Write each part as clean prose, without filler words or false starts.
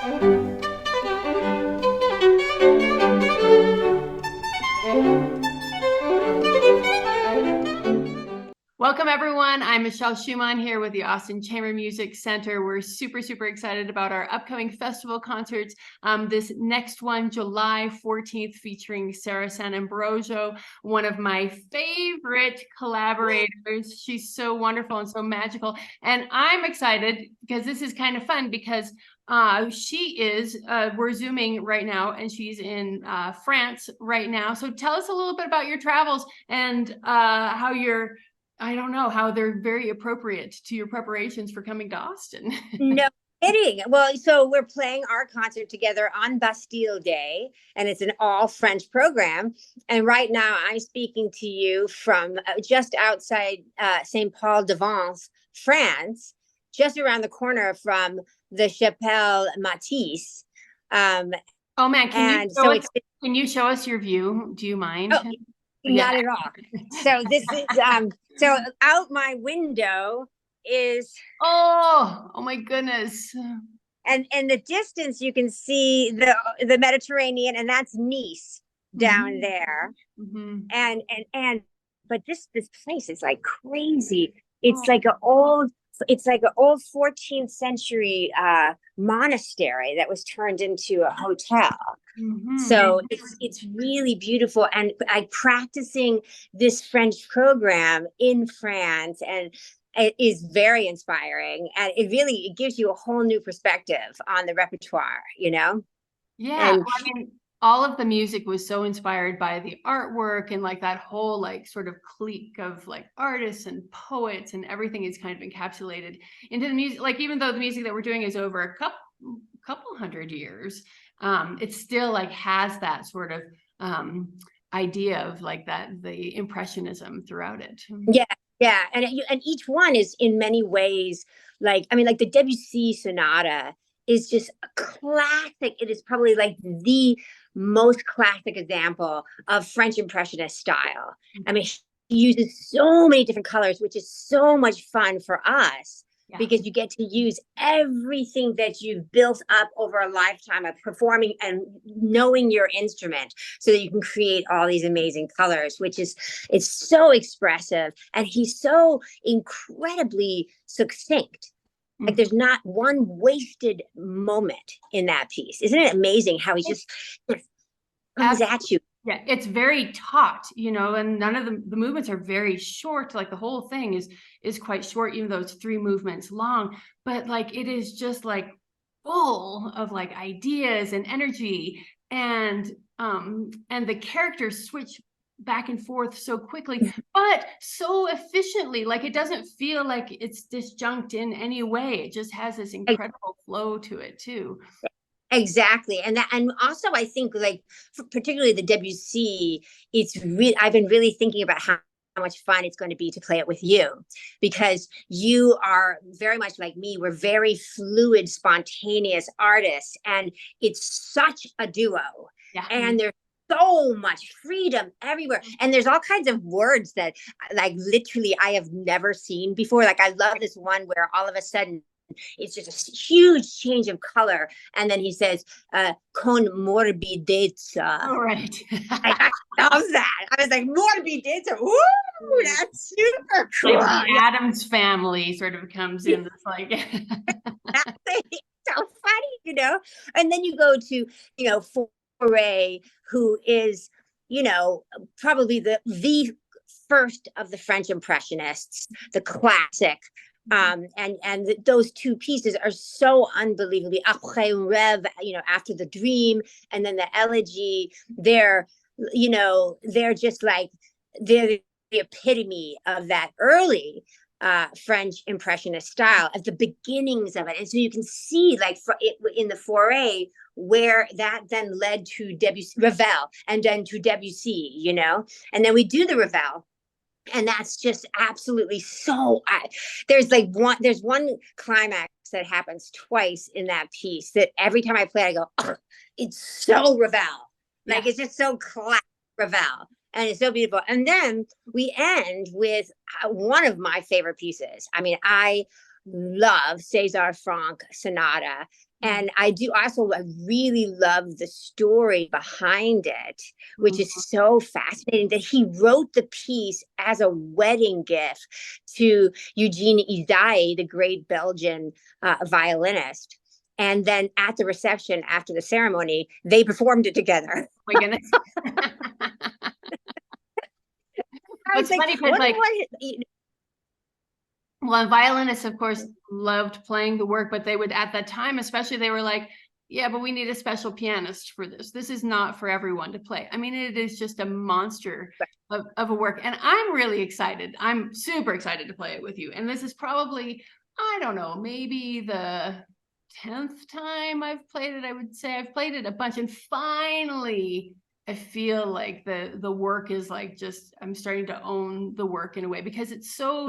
Welcome, everyone. I'm Michelle Schumann here with the Austin Chamber Music Center. We're super, super excited about our upcoming festival concerts. This next one, July 14th, featuring Sara Sant'Ambrogio, one of my favorite collaborators. She's so wonderful and so magical. And I'm excited because this is kind of fun because we're Zooming right now, and she's in France right now. So tell us a little bit about your travels and how how they're very appropriate to your preparations for coming to Austin. No kidding. Well, so we're playing our concert together on Bastille Day, and it's an all French program. And right now, I'm speaking to you from just outside St. Paul de Vence, France, just around the corner from the Chapelle Matisse. Oh man, can you show us your view? Do you mind? Oh, not at all. So this is so out my window is oh my goodness. And in the distance you can see the Mediterranean, and that's Nice down there. And but this place is like crazy. It's like an old 14th century monastery that was turned into a hotel. So it's really beautiful, and I'm practicing this French program in France, and it is very inspiring, and it gives you a whole new perspective on the repertoire, Yeah, and I mean, all of the music was so inspired by the artwork, and like that whole like sort of clique of like artists and poets, and everything is kind of encapsulated into the music. Like, even though the music that we're doing is over a couple hundred years, it still like has that sort of idea of like the impressionism throughout it. Yeah, and each one is in many ways like the Debussy sonata is just a classic. It is probably like the most classic example of French Impressionist style. I mean, he uses so many different colors, which is so much fun for us. Yeah. Because you get to use everything that you've built up over a lifetime of performing and knowing your instrument, so that you can create all these amazing colors, it's so expressive, and he's so incredibly succinct. Like, there's not one wasted moment in that piece. Isn't it amazing how he just comes at you? Yeah, it's very taut, and none of the movements are very short. Like, the whole thing is quite short, even though it's 3 movements long. But like, it is just like full of like ideas and energy, and the characters switch back and forth so quickly, but so efficiently. Like, it doesn't feel like it's disjunct in any way. It just has this incredible flow to it too. Exactly. And also I think, like, particularly the Debussy, I've been really thinking about how much fun it's going to be to play it with you, because you are very much like me. We're very fluid, spontaneous artists, and it's such a duo. Yeah. And there's so much freedom everywhere, and there's all kinds of words that, like, literally I have never seen before. Like, I love this one where all of a sudden it's just a huge change of color, and then he says con morbidezza. Oh, right. I love that. I was like, morbidezza. Ooh, that's super cool. Like the Addams Family sort of comes in. It's like it's so funny, and then you go to Fauré, who is probably the first of the French Impressionists, the classic. And those 2 pieces are so unbelievably après un rêve, after the dream, and then the elegy. They're just like, they're the epitome of that early French Impressionist style, at the beginnings of it. And so you can see, like, in the Fauré, where that then led to Ravel, and then to Debussy, and then we do the Ravel. And that's just absolutely so. There's one climax that happens twice in that piece that every time I play it, I go, oh, it's so Ravel. Like, it's just so classic Ravel, and it's so beautiful. And then we end with one of my favorite pieces. I mean, I love César Franck Sonata. And I really love the story behind it, which is so fascinating that he wrote the piece as a wedding gift to Eugene Ysaÿe, the great Belgian violinist. And then at the reception after the ceremony, they performed it together. Oh my goodness. It's funny because well, and violinists, of course, loved playing the work, but they would, at that time, especially, they were like, yeah, but we need a special pianist for this. This is not for everyone to play. I mean, it is just a monster of a work. And I'm really excited. I'm super excited to play it with you. And this is probably, I don't know, maybe the 10th time I've played it. I would say I've played it a bunch. And finally, I feel like the work is like, just, I'm starting to own the work in a way, because it's so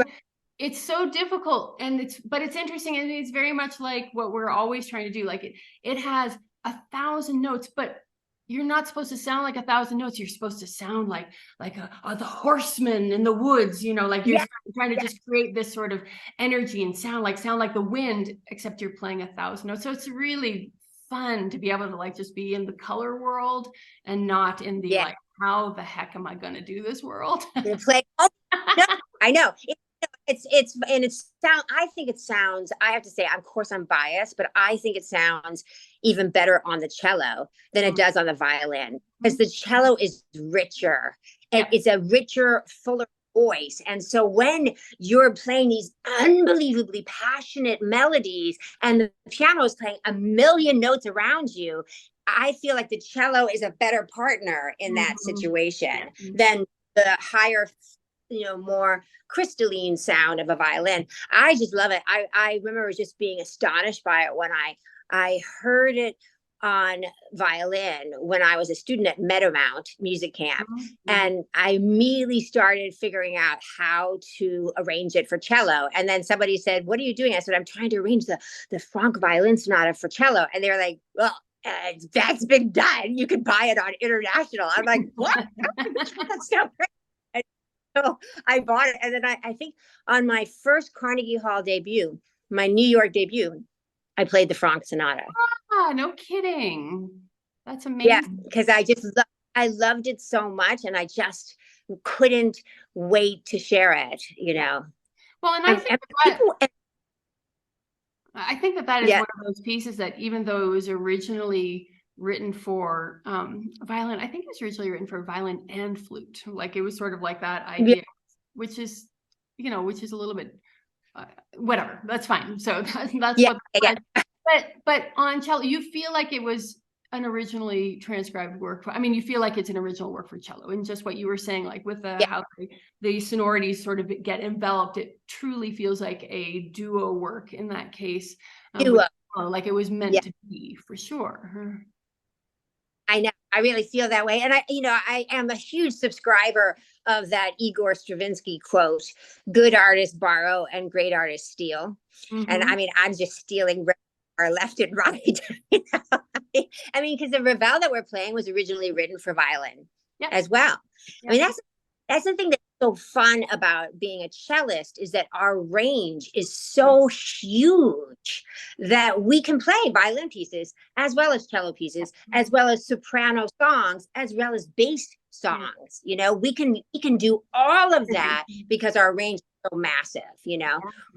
difficult, and it's interesting, and it's very much like what we're always trying to do. Like it has 1,000 notes, but you're not supposed to sound like 1,000 notes. You're supposed to sound like the horseman in the woods, like you're trying to just create this sort of energy and sound like the wind, except you're playing 1,000 notes. So it's really fun to be able to like just be in the color world and not in the like, how the heck am I going to do this world? Play. Oh, no, I know. I think it sounds, I have to say, of course I'm biased, but I think it sounds even better on the cello than it does on the violin, because the cello is richer and it's a richer, fuller voice. And so when you're playing these unbelievably passionate melodies and the piano is playing a million notes around you, I feel like the cello is a better partner in that situation than the higher, more crystalline sound of a violin. I just love it. I remember just being astonished by it when I heard it on violin when I was a student at Meadowmount Music Camp. And I immediately started figuring out how to arrange it for cello. And then somebody said, "What are you doing?" I said, "I'm trying to arrange the Franck Violin Sonata for cello." And they were like, "Well, that's been done. You can buy it on International." I'm like, "What?" That's so great. So I bought it. And then I think on my first Carnegie Hall debut, my New York debut, I played the Franck Sonata. Ah, no kidding. That's amazing. Yeah, because I loved it so much, and I just couldn't wait to share it, Well, and I think that is one of those pieces that, even though it was originally written for violin, I think it was originally written for violin and flute. Like it was sort of like that idea, which is a little bit whatever. That's fine. So that's what. But on cello, you feel like it was an originally transcribed work. I mean, you feel like it's an original work for cello, and just what you were saying, like with how the sonorities sort of get enveloped, it truly feels like a duo work in that case. Like it was meant to be, for sure. I know. I really feel that way. And I am a huge subscriber of that Igor Stravinsky quote: "Good artists borrow and great artists steal." And I mean, I'm just stealing left and right. I mean, because the Ravel that we're playing was originally written for violin as well. I mean, that's the thing that's so fun about being a cellist, is that our range is so huge that we can play violin pieces as well as cello pieces, as well as soprano songs, as well as bass songs. We can do all of that because our range is so massive,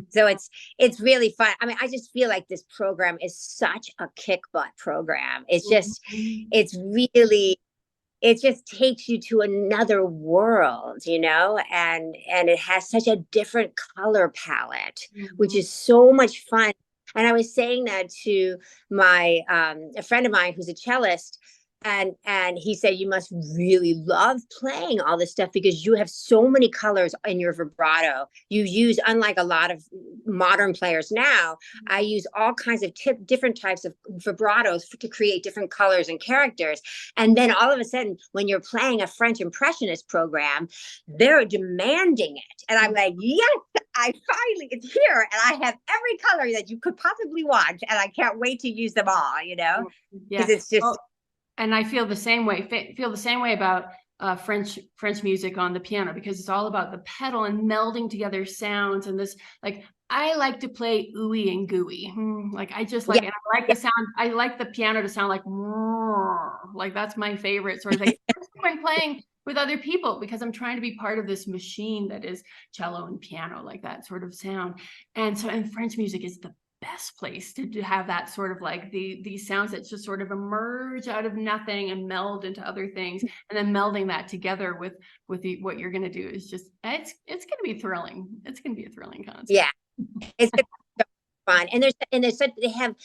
so it's really fun. I mean, I just feel like this program is such a kick butt program. It's just it just takes you to another world, and it has such a different color palette, which is so much fun. And I was saying that to my a friend of mine who's a cellist, and he said, "You must really love playing all this stuff, because you have so many colors in your vibrato. You use, unlike a lot of modern players now, I use all kinds of different types of vibratos to create different colors and characters. And then all of a sudden, when you're playing a French Impressionist program, they're demanding it." And I'm like, "Yes, it's here, and I have every color that you could possibly want, and I can't wait to use them all." Because it's just. And I feel the same way about French music on the piano, because it's all about the pedal and melding together sounds, and this like I like to play ooey and gooey. Like I just Yeah, like, and I like the sound. I like the piano to sound like that's my favorite sort of thing. Especially when playing with other people, because I'm trying to be part of this machine that is cello and piano, like that sort of sound. And so, and French music is the best place to have that sort of like these sounds that just sort of emerge out of nothing and meld into other things, and then melding that together with what you're going to do is just it's going to be thrilling. It's going to be a thrilling concert. yeah. It's gonna be so fun. And there's such, they have,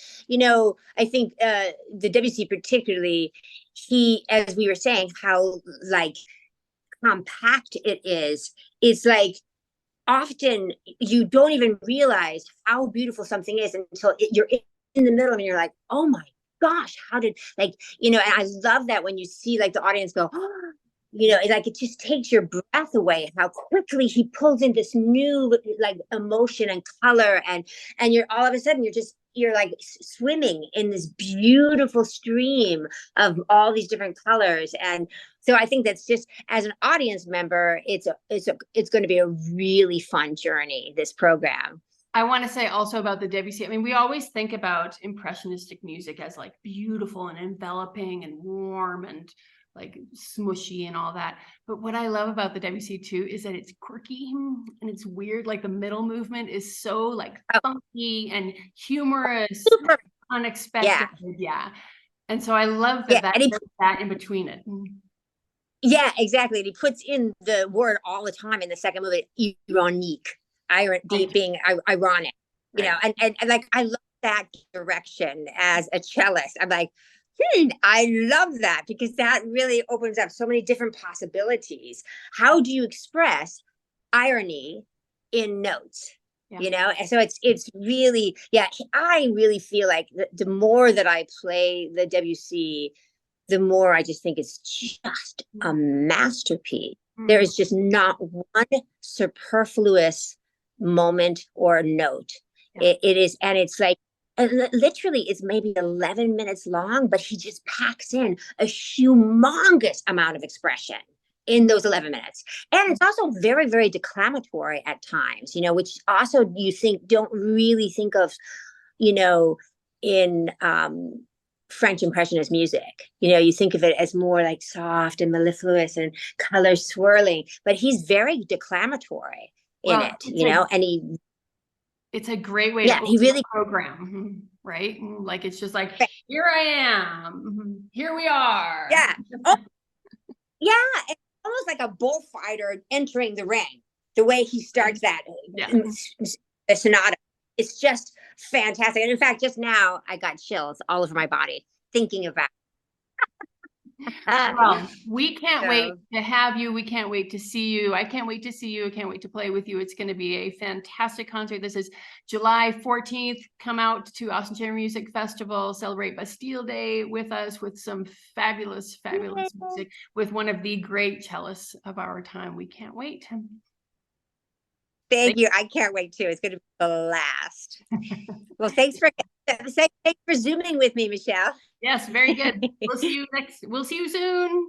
I think the WC particularly, he, as we were saying, how like compact it is. It's like often you don't even realize how beautiful something is until you're in the middle and you're like, oh my gosh, how did, like, and I love that when you see like the audience go, oh, like it just takes your breath away how quickly he pulls in this new like emotion and color, and you're all of a sudden you're like swimming in this beautiful stream of all these different colors. And so I think that's just, as an audience member, it's going to be a really fun journey, this program. I want to say also about the Debussy. I mean, we always think about impressionistic music as like beautiful and enveloping and warm and like smushy and all that. But what I love about the Debussy too is that it's quirky and it's weird. Like the middle movement is so like Oh, funky and humorous, super. unexpected. Yeah. Yeah. And so I love Yeah. that And there's that in between it. yeah, exactly. And he puts in the word all the time in the second movie, ironique, Right. being ironic, Right. and like I love that direction as a cellist. I'm like, I love that because that really opens up so many different possibilities. How do you express irony in notes? Yeah. And so it's really, yeah, I really feel like the more that I play the WC, the more I just think it's just a masterpiece. There Mm. is just not one superfluous moment or note. Yeah. It is, and it's like, literally, it's maybe 11 minutes long, but he just packs in a humongous amount of expression in those 11 minutes. And it's also very, very declamatory at times, which also you don't really think of, you know, in French Impressionist music. You think of it as more like soft and mellifluous and color swirling, but he's very declamatory in Well, it, and it's a great way to yeah, open he the really, program, right? Like it's just like, here I am, here we are. yeah. Oh, yeah. It's almost like a bullfighter entering the ring, the way he starts that Yeah. the sonata. It's just fantastic. And in fact, just now I got chills all over my body thinking about Well, we can't wait so to have you. We can't wait to see you. I can't wait to see you. I can't wait to play with you. It's going to be a fantastic concert. This is July 14th. Come out to Austin Chamber Music Festival, celebrate Bastille Day with us with some fabulous, fabulous music with one of the great cellists of our time. We can't wait. thank you. I can't wait too. It's going to be a blast. Well, thanks for zooming with me, Michelle. Yes, very good. We'll see you soon.